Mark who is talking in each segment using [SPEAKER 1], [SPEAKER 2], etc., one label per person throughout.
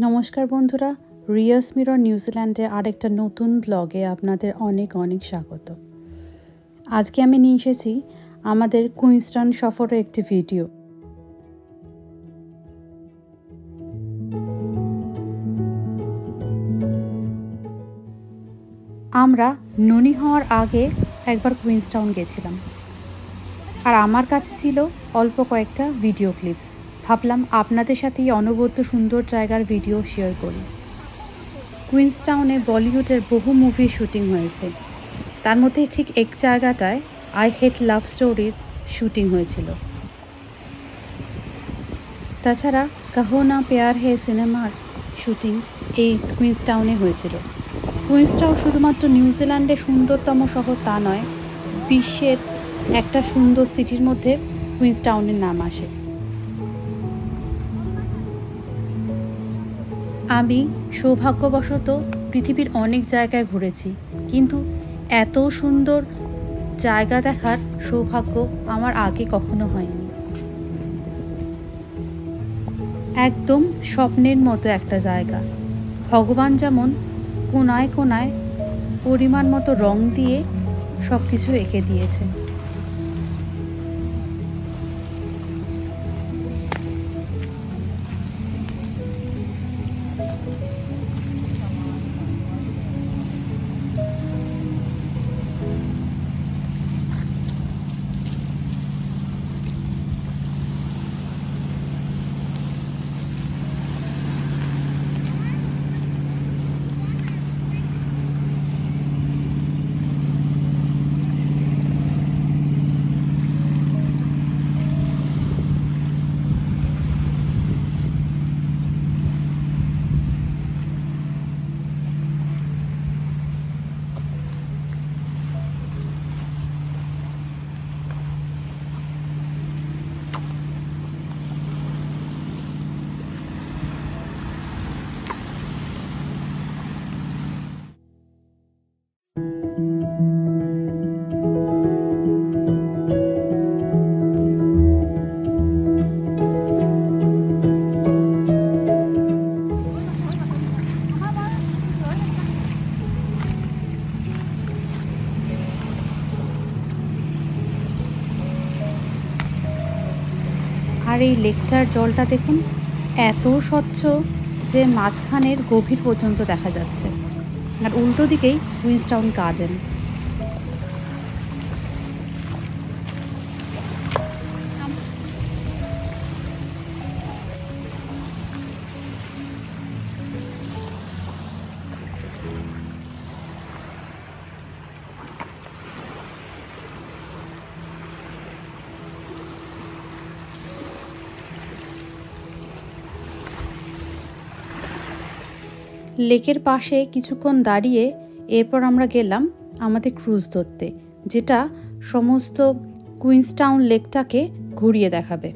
[SPEAKER 1] নমস্কার বন্ধুরা, রিয়াস মিরর নিউজিল্যান্ডে আরেকটা নতুন ব্লগে আপনাদের অনেক অনেক স্বাগত। আজকে আমি নিয়ে এসেছি আমাদের কুইন্সটাউন সফরের একটি ভিডিও। আমরা ননি হওয়ার আগে একবার কুইন্সটাউন গেছিলাম, আর আমার কাছে ছিল অল্প কয়েকটা ভিডিও ক্লিপস। ভাবলাম আপনাদের সাথে এই অনবদ্য সুন্দর জায়গার ভিডিও শেয়ার করি। কুইন্সটাউনে বলিউডের বহু মুভির শুটিং হয়েছে, তার মধ্যে ঠিক এক জায়গাটায় আই হেট লাভ স্টোরির শুটিং হয়েছিল। তাছাড়া কাহো না প্যার হে সিনেমার শুটিং এই কুইন্সটাউনে হয়েছিল। কুইন্সটাউন শুধুমাত্র নিউজিল্যান্ডের সুন্দরতম শহর তা নয়, বিশ্বের একটা সুন্দর সিটির মধ্যে কুইন্সটাউনের নাম আসে। আমি সৌভাগ্যবশত পৃথিবীর অনেক জায়গায় ঘুরেছি, কিন্তু এত সুন্দর জায়গা দেখার সৌভাগ্য আমার আগে কখনো হয়নি। একদম স্বপ্নের মতো একটা জায়গা। ভগবান যেমন কোনায় কোনায় পরিমাণ মতো রং দিয়ে সব কিছু এঁকে দিয়েছে। আর এই লেকটার জলটা দেখুন, এত স্বচ্ছ যে মাঝখানের গভীর পর্যন্ত দেখা যাচ্ছে। আর উল্টো দিকেই কুইন্সটাউন গার্ডেন। লেকের পাশে কিছুক্ষণ দাঁড়িয়ে এরপর আমরা গেলাম আমাদের ক্রুজ ধরতে, যেটা সমস্ত কুইন্সটাউন লেকটাকে ঘুরিয়ে দেখাবে।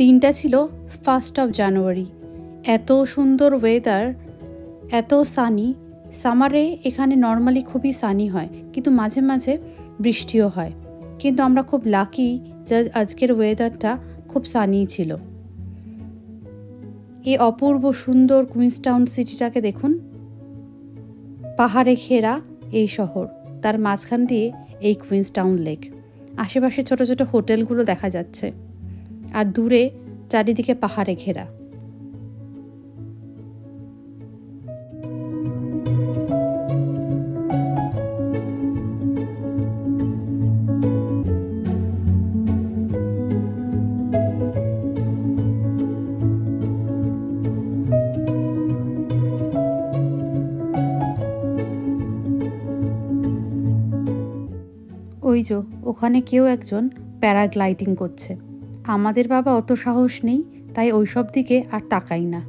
[SPEAKER 1] দিনটা ছিল 1 জানুয়ারি। এত সুন্দর ওয়েদার, এত সানি। সামারে এখানে নর্মালি খুবই সানি হয়, কিন্তু মাঝে মাঝে বৃষ্টিও হয়। কিন্তু আমরা খুব লাকি যে আজকের ওয়েদারটা খুব সানি ছিল। এই অপূর্ব সুন্দর কুইন্সটাউন সিটিটাকে দেখুন, পাহাড়ে ঘেরা এই শহর, তার মাঝখান দিয়ে এই কুইন্সটাউন লেক। আশেপাশে ছোট ছোট হোটেলগুলো দেখা যাচ্ছে, আর দূরে চারিদিকে পাহাড়ে ঘেরা। যে ওখানে কেউ একজন প্যারাগ্লাইডিং করছে। আমাদের বাবা অত সাহস নেই, তাই ওইসব দিকে আর তাকাই না।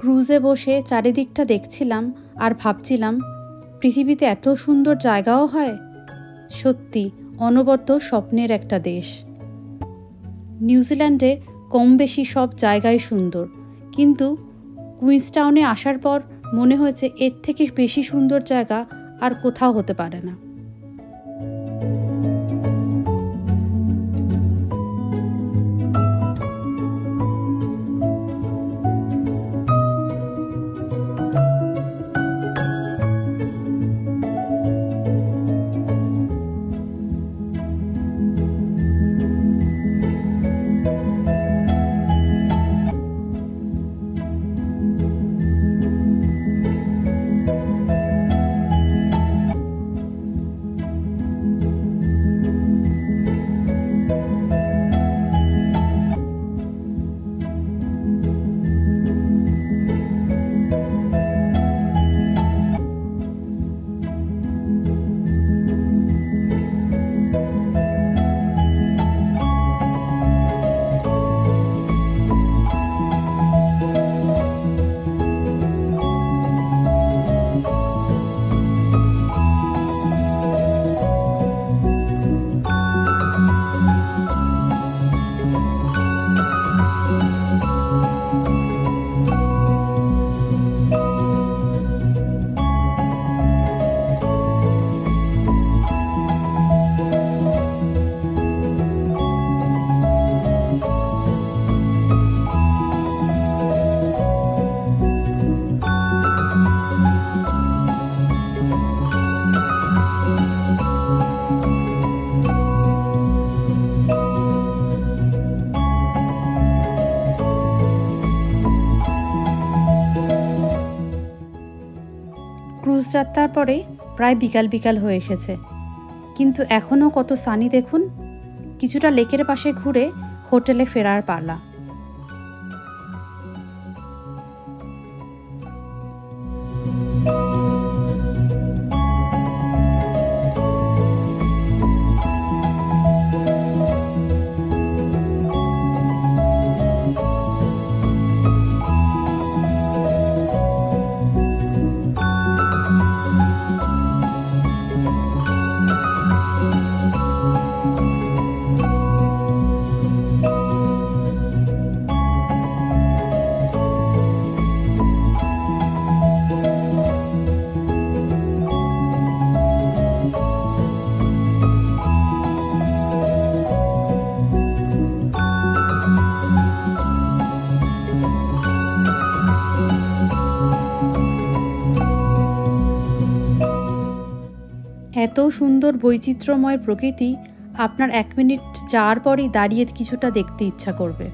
[SPEAKER 1] ক্রুজে বসে চারিদিকটা দেখছিলাম আর ভাবছিলাম পৃথিবীতে এত সুন্দর জায়গাও হয়। সত্যি অনবদ্য স্বপ্নের একটা দেশ। নিউজিল্যান্ডের কম বেশি সব জায়গায় সুন্দর, কিন্তু কুইন্সটাউনে আসার পর মনে হয়েছে এর থেকে বেশি সুন্দর জায়গা আর কোথাও হতে পারে না। ক্রুজ যাত্রার পরে প্রায় বিকাল বিকাল হয়ে এসেছে, কিন্তু এখনও কত সানি দেখুন। কিছুটা লেকের পাশে ঘুরে হোটেলে ফেরার পালা। এত সুন্দর বৈচিত্র্যময় প্রকৃতি, আপনার 1 মিনিট যাওয়ার পরই দাঁড়িয়ে কিছুটা দেখতে ইচ্ছা করবে।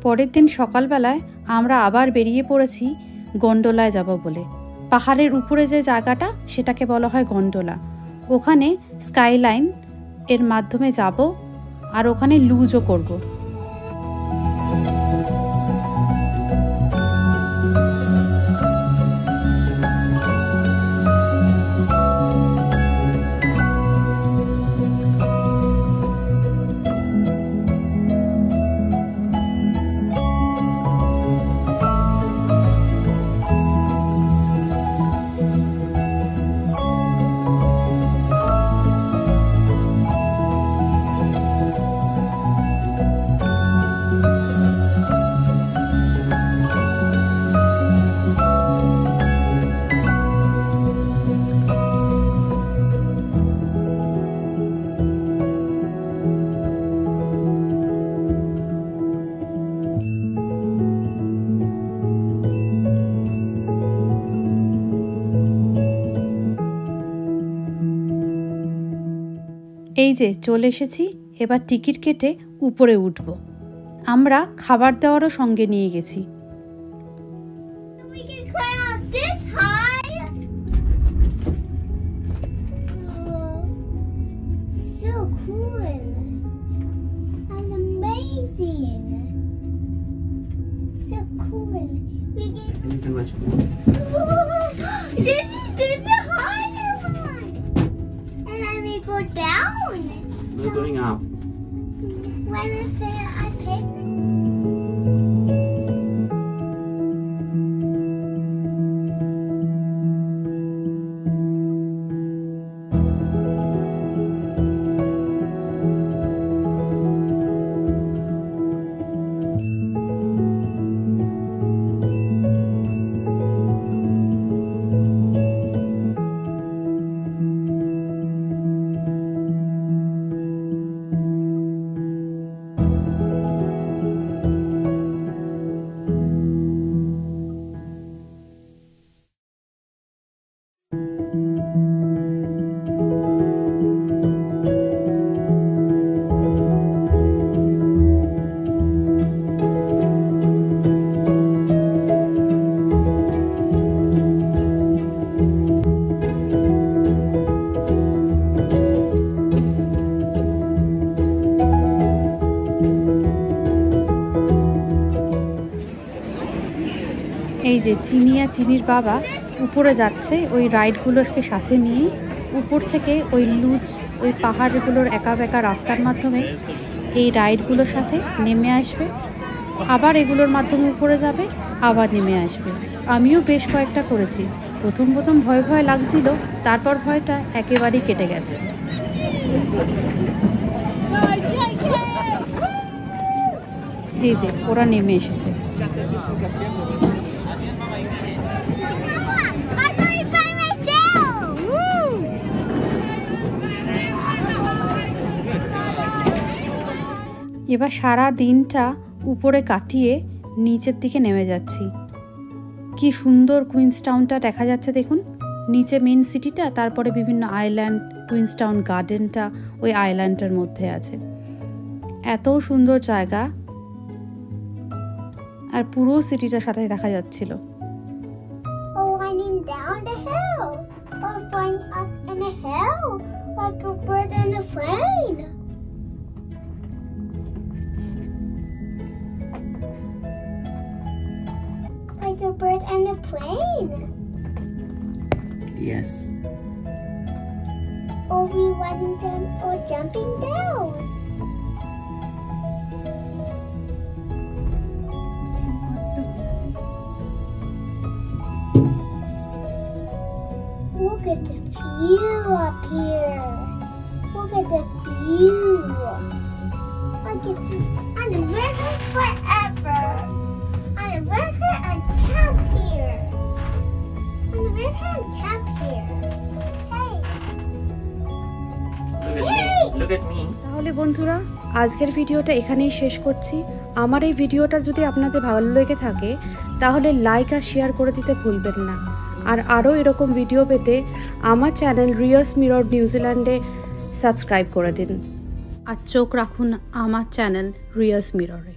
[SPEAKER 1] পরের দিন সকালবেলায় আমরা আবার বেরিয়ে পড়েছি গন্ডোলায় যাব বলে। পাহাড়ের উপরে যে জায়গাটা সেটাকে বলা হয় গন্ডোলা। ওখানে স্কাইলাইন এর মাধ্যমে যাব আর ওখানে লুজও করব। এই যে চলে এসেছি, এবার টিকিট কেটে উপরে উঠব। আমরা খাবার দাবারও সঙ্গে নিয়ে গেছি।
[SPEAKER 2] We're going up.
[SPEAKER 3] When we say I pick
[SPEAKER 1] এই যে চিনি আর চিনির বাবা উপরে যাচ্ছে ওই রাইডগুলোকে সাথে নিয়ে। উপর থেকে ওই লুজ ওই পাহাড়গুলোর একা বেঁকা রাস্তার মাধ্যমে এই রাইডগুলোর সাথে নেমে আসবে, আবার এগুলোর মাধ্যমে উপরে যাবে, আবার নেমে আসবে। আমিও বেশ কয়েকটা করেছি। প্রথম প্রথম ভয় ভয় লাগছিল, তারপর ভয়টা একেবারেই কেটে গেছে। এই যে ওরা নেমে এসেছে। এবার সারা দিনটা উপরে কাটিয়ে নিচের দিকে নেমে যাচ্ছি। কি সুন্দর কুইন্সটাউনটা দেখা যাচ্ছে দেখুন। নিচে মেন সিটিটা, তারপরে বিভিন্ন আইল্যান্ড, কুইন্সটাউন গার্ডেনটা ওই আইল্যান্ডের মধ্যে আছে। এত সুন্দর জায়গা, আর পুরো সিটিটার সাথে দেখা যাচ্ছিল।
[SPEAKER 3] Like a bird and a plane.
[SPEAKER 2] Yes.
[SPEAKER 3] Or we running down or jumping down. Look at the view up here. Look at the view. Look at this. And the river forever. And the river and camp here. And the river and camp here. Hey.
[SPEAKER 2] Look at me.
[SPEAKER 1] তাহলে বন্ধুরা, আজকের ভিডিওটা এখানেই শেষ করছি। আমার এই ভিডিওটা যদি আপনাদের ভালো লেগে থাকে তাহলে লাইক আর শেয়ার করে দিতে ভুলবেন না। আর আরও এরকম ভিডিও পেতে আমার চ্যানেল রিয়াস মিরর নিউজিল্যান্ডে সাবস্ক্রাইব করে দিন। আর চোখ রাখুন আমার চ্যানেল রিয়াস মিররে।